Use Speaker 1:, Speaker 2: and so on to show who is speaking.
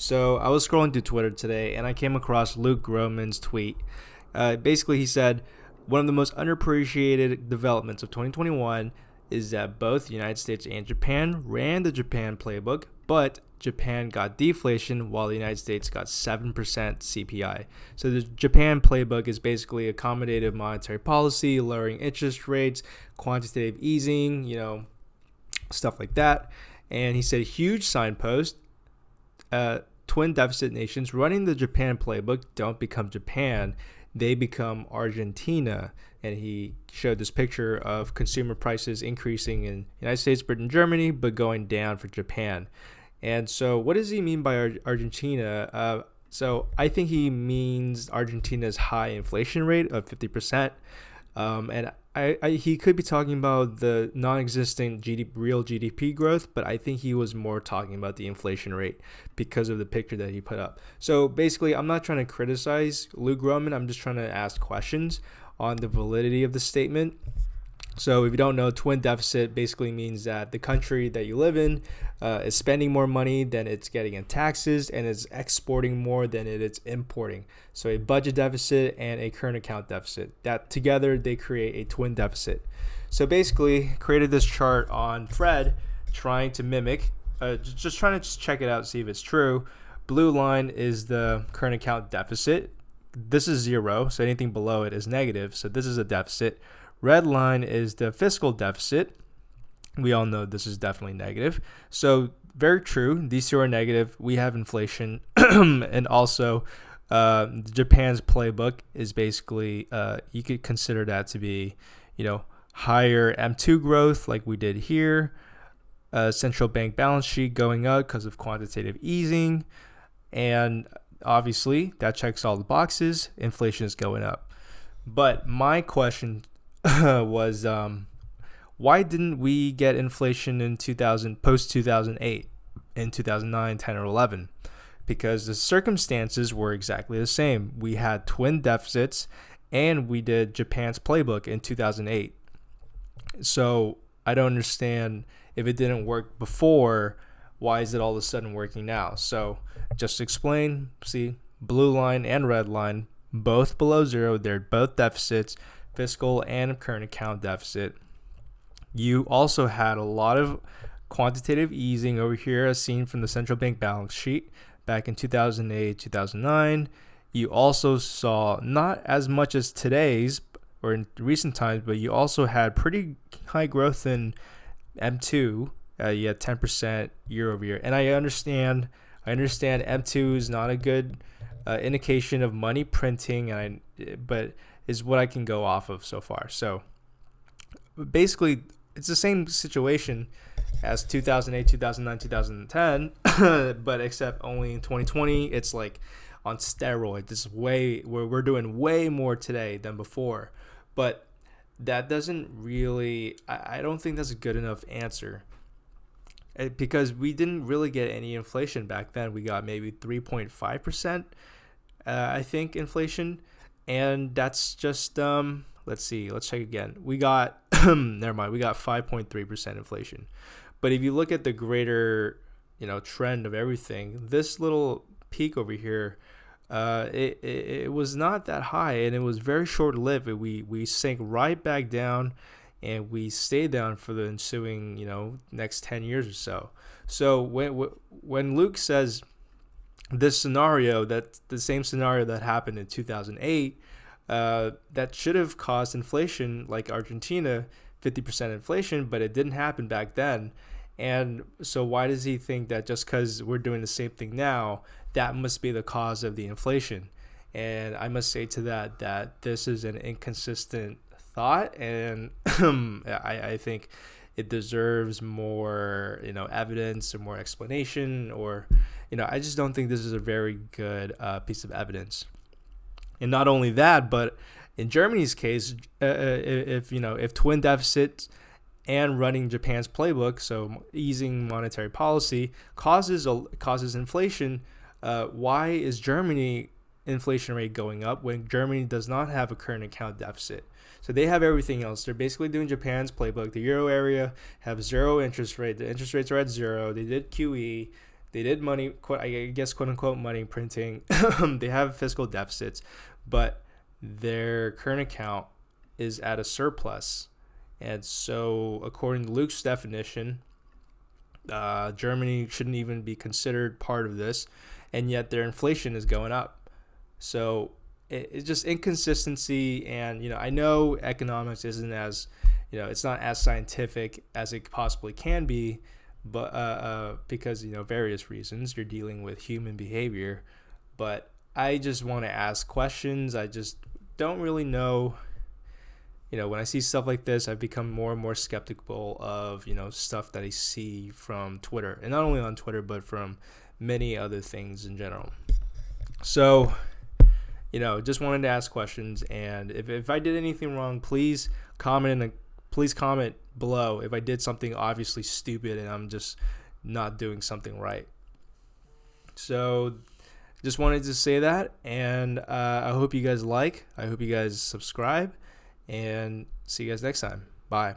Speaker 1: So I was scrolling through Twitter today and I came across Luke Gromen's tweet. Basically, he said, one of the most underappreciated developments of 2021 is that both the United States and Japan ran the Japan playbook, but Japan got deflation while the United States got 7% CPI. So the Japan playbook is basically accommodative monetary policy, lowering interest rates, quantitative easing, stuff like that. And he said, huge signpost. Twin deficit nations running the Japan playbook don't become Japan, they become Argentina. And he showed this picture of consumer prices increasing in United States, Britain, Germany, but going down for Japan. And so what does he mean by Argentina? So I think he means Argentina's high inflation rate of 50%. And he could be talking about the non-existent real GDP growth, but I think he was more talking about the inflation rate because of the picture that he put up. So basically, I'm not trying to criticize Luke Gromen. I'm just trying to ask questions on the validity of the statement. So if you don't know, twin deficit basically means that the country that you live in is spending more money than it's getting in taxes and is exporting more than it is importing. So a budget deficit and a current account deficit, that together they create a twin deficit. So basically created this chart on Fred trying to mimic, just trying to check it out, see if it's true. Blue line is the current account deficit. This is zero, so anything below it is negative. So this is a deficit. Red line is the fiscal deficit. We all know this is definitely negative. So very true. These two are negative. We have inflation. And also Japan's playbook is basically, you could consider that to be, higher M2 growth like we did here. Central bank balance sheet going up because of quantitative easing. And obviously that checks all the boxes. Inflation is going up. But my question was why didn't we get inflation in post 2008 in 2009, 10, or 11? Because the circumstances were exactly the same. We had twin deficits and we did Japan's playbook in 2008. So I don't understand, if it didn't work before, why is it all of a sudden working now? So just to explain, see, blue line and red line, both below zero. They're both deficits, fiscal and current account deficit. You also had a lot of quantitative easing over here, as seen from the central bank balance sheet back in 2008, 2009. You also saw, not as much as today's or in recent times, but you also had pretty high growth in M2. You had 10% year over year. And I understand M2 is not a good indication of money printing, but is what I can go off of so far. So basically, it's the same situation as 2008, 2009, 2010, but except only in 2020, it's like on steroids. This is we're doing way more today than before. But that doesn't really, I don't think that's a good enough answer. Because we didn't really get any inflation back then. We got maybe 3.5%, I think, inflation. And that's just, let's check again. We got, never mind, we got 5.3% inflation. But if you look at the greater, trend of everything, this little peak over here, it was not that high, and it was very short-lived. We sank right back down, and we stayed down for the ensuing, next 10 years or so. So when Luke says this scenario, that's the same scenario that happened in 2008, that should have caused inflation like Argentina, 50% inflation, but it didn't happen back then. And so why does he think that just because we're doing the same thing now, that must be the cause of the inflation? And I must say to that this is an inconsistent thought, and I think it deserves more, evidence or more explanation, or, I just don't think this is a very good piece of evidence. And not only that, but in Germany's case, if twin deficits and running Japan's playbook, so easing monetary policy, causes inflation, why is Germany inflation rate going up when Germany does not have a current account deficit? So they have everything else. They're basically doing Japan's playbook. The euro area have zero interest rate. The interest rates are at zero. They did QE. they did money, I guess, quote unquote, money printing. They have fiscal deficits, but their current account is at a surplus. And so, according to Luke's definition, Germany shouldn't even be considered part of this, and yet their inflation is going up. So it's just inconsistency. And I know economics isn't as, it's not as scientific as it possibly can be, but because various reasons, you're dealing with human behavior. But I just want to ask questions. I just don't really know. When I see stuff like this, I've become more and more skeptical of, stuff that I see from Twitter. And not only on Twitter, but from many other things in general. So, just wanted to ask questions. And if I did anything wrong, please comment below if I did something obviously stupid and I'm just not doing something right. So, just wanted to say that. And I hope you guys I hope you guys subscribe. And see you guys next time. Bye.